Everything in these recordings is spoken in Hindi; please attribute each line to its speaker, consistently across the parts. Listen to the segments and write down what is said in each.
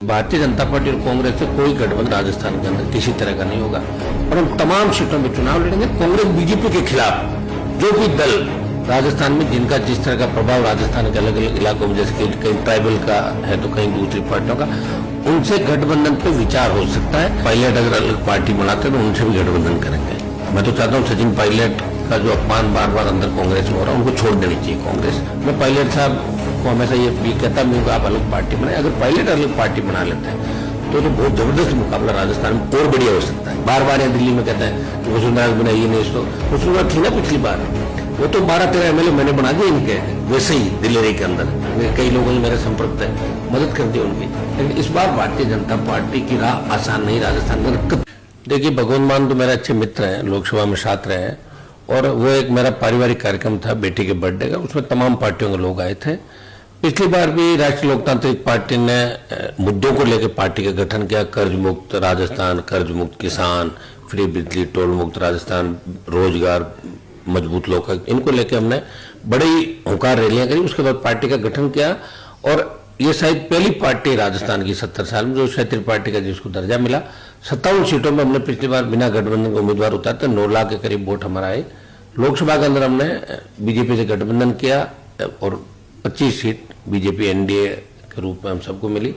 Speaker 1: भारतीय जनता पार्टी और कांग्रेस से कोई गठबंधन राजस्थान के अंदर किसी तरह का नहीं होगा और हम तमाम सीटों में चुनाव लड़ेंगे कांग्रेस बीजेपी के खिलाफ। जो भी दल राजस्थान में जिनका जिस तरह का प्रभाव राजस्थान के अलग अलग इलाकों में, जैसे कि कहीं ट्राइबल का है तो कहीं दूसरी पार्टियों का, उनसे गठबंधन पे विचार हो सकता है। पायलट अगर अलग पार्टी बनाते तो उनसे भी गठबंधन करेंगे। मैं तो चाहता हूँ सचिन पायलट का जो अपमान बार बार अंदर कांग्रेस में हो रहा है उनको छोड़ देनी चाहिए कांग्रेस। मैं पायलट साहब को हमेशा ये कहता भी हूँ आप अलग पार्टी बनाए। अगर पायलट अलग पार्टी बना लेते हैं तो बहुत जबरदस्त मुकाबला राजस्थान में और बढ़िया हो सकता है। बार बार यहाँ दिल्ली में कहता है कि वसुंधरा बनाइए नहीं, तो वसुंधरा थी ना पिछली बार, वो तो 12-13 एमएलए मैंने बना दिए इनके, वैसे ही दिल्ली के अंदर कई लोगों ने मेरे संपर्क है, मदद कर दी उनकी। लेकिन इस बार भारतीय जनता पार्टी की राह आसान नहीं राजस्थान में। देखिए, भगवंत मान तो मेरे अच्छे मित्र हैं, लोकसभा में साथ रहे हैं, और वो एक मेरा पारिवारिक कार्यक्रम था बेटी के बर्थडे का, उसमें तमाम पार्टियों के लोग आए थे। पिछली बार भी राष्ट्रीय लोकतांत्रिक पार्टी ने मुद्दों को लेकर पार्टी का गठन किया। कर्ज मुक्त राजस्थान, कर्ज मुक्त किसान, फ्री बिजली, टोल मुक्त राजस्थान, रोजगार, मजबूत लोक, इनको लेकर हमने बड़ी हुंकार रैलियां करी। उसके बाद पार्टी का गठन किया और ये शायद पहली पार्टी राजस्थान की 70 साल में जो क्षेत्रीय पार्टी का जिसको दर्जा मिला। 57 सीटों में हमने पिछली बार बिना गठबंधन के उम्मीदवार उतारते 9 लाख के करीब वोट हमारा आए। लोकसभा के अंदर हमने बीजेपी से गठबंधन किया और 25 सीट बीजेपी एनडीए के रूप में हम सबको मिली।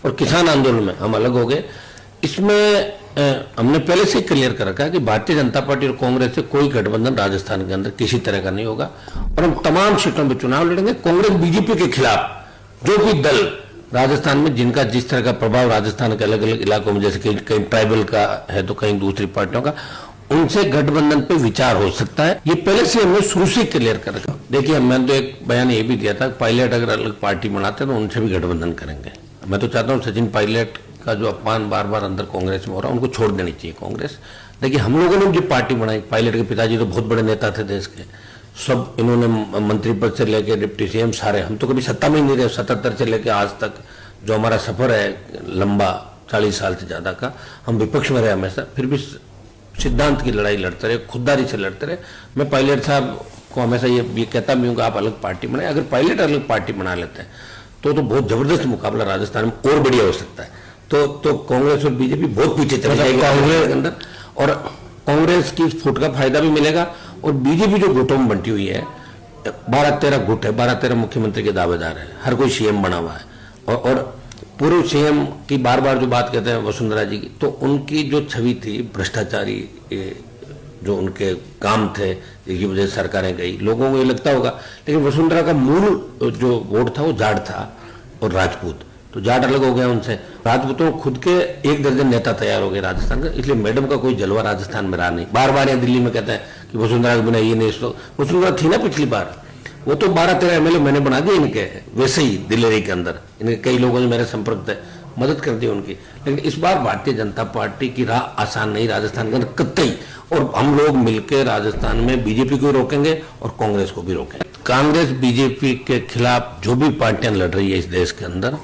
Speaker 1: और किसान आंदोलन में हम अलग हो गए। इसमें हमने पहले से क्लियर कर रखा है कि भारतीय जनता पार्टी और कांग्रेस से कोई गठबंधन राजस्थान के अंदर किसी तरह का नहीं होगा और हम तमाम सीटों में चुनाव लड़ेंगे कांग्रेस बीजेपी के खिलाफ। जो भी दल राजस्थान में जिनका जिस तरह का प्रभाव राजस्थान के अलग अलग इलाकों में, जैसे कि कहीं ट्राइबल का है तो कहीं दूसरी पार्टियों का, उनसे गठबंधन पे विचार हो सकता है। ये पहले से हमने शुरू से क्लियर कर रखा। देखिए, मैंने तो एक बयान ये भी दिया था, पायलट अगर अलग पार्टी बनाते तो उनसे भी गठबंधन करेंगे। मैं तो चाहता हूँ सचिन पायलट का जो अपमान बार बार अंदर कांग्रेस में हो रहा है उनको छोड़ देनी चाहिए कांग्रेस। देखिए, हम लोगों ने जो पार्टी बनाई, पायलट के पिताजी तो बहुत बड़े नेता थे देश के, सब इन्होंने मंत्री पद से लेके डिप्टी सीएम सारे, हम तो कभी सत्ता में ही नहीं रहे। 77 से लेके आज तक जो हमारा सफर है लंबा 40 साल से ज्यादा का, हम विपक्ष में रहे हमेशा, फिर भी सिद्धांत की लड़ाई लड़ते रहे, खुददारी से लड़ते रहे। मैं पायलट साहब को हमेशा ये कहता भी हूँ कि आप अलग पार्टी बनाए। अगर पायलट अलग पार्टी बना लेते हैं तो बहुत जबरदस्त मुकाबला राजस्थान में और बढ़िया हो सकता है। तो कांग्रेस और बीजेपी बहुत पीछे चले जाएगी कांग्रेस के अंदर, और कांग्रेस की फुट का फायदा भी मिलेगा। और बीजेपी जो गुटों में बंटी हुई है, 12-13 गुट है, 12-13 मुख्यमंत्री के दावेदार है, हर कोई सीएम बना हुआ है। और पूर्व सीएम की बार बार जो बात कहते हैं वसुंधरा जी की, तो उनकी जो छवि थी भ्रष्टाचारी, जो उनके काम थे जिसकी वजह से सरकारें गई, लोगों को ये लगता होगा। लेकिन वसुंधरा का मूल जो वोट था वो जाट था और राजपूत, तो जाट अलग हो गया उनसे। राजपूतों खुद के 1 दर्जन नेता तैयार हो गए राजस्थान का, इसलिए मैडम का कोई जलवा राजस्थान में रहा नहीं। बार बार यहाँ दिल्ली में कहते हैं कि वसुंधरा के बिना ये नहीं, तो वसुंधरा थी ना पिछली बार, वो तो 12-13 एमएलए मैंने बना दिए इनके, वैसे ही दिल्ली के अंदर इनके कई लोगों ने मेरे संपर्क है, मदद कर दी उनकी। लेकिन इस बार भारतीय जनता पार्टी की राह आसान नहीं राजस्थान के अंदर कतई, और हम लोग मिलकर राजस्थान में बीजेपी को रोकेंगे और कांग्रेस को भी रोकेंगे। कांग्रेस बीजेपी के खिलाफ जो भी पार्टियां लड़ रही है इस देश के अंदर,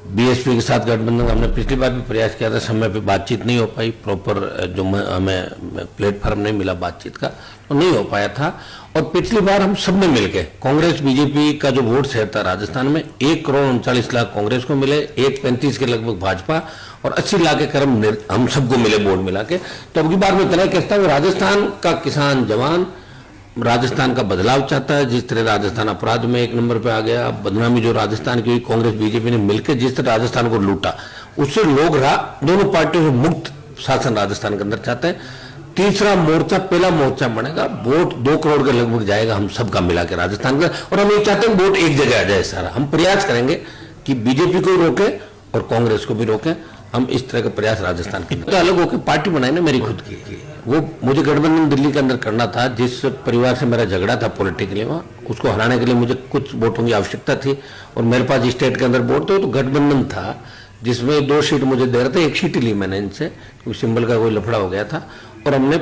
Speaker 1: बीएसपी के साथ गठबंधन हमने पिछली बार भी प्रयास किया था, समय पे बातचीत नहीं हो पाई, प्रॉपर जो हमें प्लेटफॉर्म नहीं मिला बातचीत का, तो नहीं हो पाया था। और पिछली बार हम सब ने मिलकर, कांग्रेस बीजेपी का जो वोट शेयर था राजस्थान में, 1,39,00,000 कांग्रेस को मिले, 1,35 के लगभग भाजपा, और 80 लाख के करीब हम सबको मिले वोट मिला के। तो अब की बार मैं इतना कहता हूँ, राजस्थान का किसान जवान राजस्थान का बदलाव चाहता है। जिस तरह राजस्थान अपराध में 1 नंबर पे आ गया, बदनामी जो राजस्थान की हुई, कांग्रेस बीजेपी ने मिलकर जिस तरह राजस्थान को लूटा, उससे लोग दोनों पार्टियों से मुक्त शासन राजस्थान के अंदर चाहते हैं। तीसरा मोर्चा, पहला मोर्चा बनेगा, वोट 2 करोड़ के लगभग जाएगा हम सबका मिला के राजस्थान का, और हम ये चाहते हैं वोट एक जगह आ जाए सारा। हम प्रयास करेंगे कि बीजेपी को रोके और कांग्रेस को भी रोके। हम इस तरह का प्रयास राजस्थान के तो अलग होकर पार्टी बनाई ना मेरी खुद की, वो मुझे गठबंधन दिल्ली के अंदर करना था। जिस परिवार से मेरा झगड़ा था पॉलिटिकली, वहाँ उसको हराने के लिए मुझे कुछ वोटों की आवश्यकता थी, और मेरे पास स्टेट के अंदर वोट थे, तो गठबंधन था जिसमें 2 सीट मुझे दे रहे थे, 1 सीट ली मैंने इनसे, क्योंकि सिंबल का कोई लफड़ा हो गया था। और हमने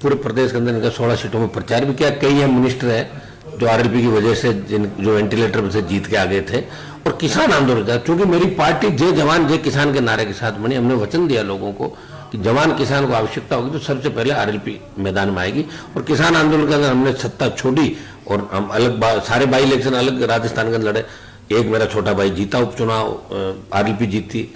Speaker 1: पूरे प्रदेश के अंदर इनका 16 सीटों में प्रचार भी किया। कई हम मिनिस्टर है जो आरएलपी की वजह से जो वेंटिलेटर से जीत के आ गए थे। और किसान आंदोलन था, क्योंकि मेरी पार्टी जय जवान जय किसान के नारे के साथ बनी। हमने वचन दिया लोगों को कि जवान किसान को आवश्यकता होगी तो सबसे पहले आरएलपी मैदान में आएगी। और किसान आंदोलन के अंदर हमने सत्ता छोड़ी और हम अलग सारे बाई इलेक्शन अलग राजस्थान के अंदर लड़े। एक मेरा छोटा भाई जीता उपचुनाव, आरएलपी जीती।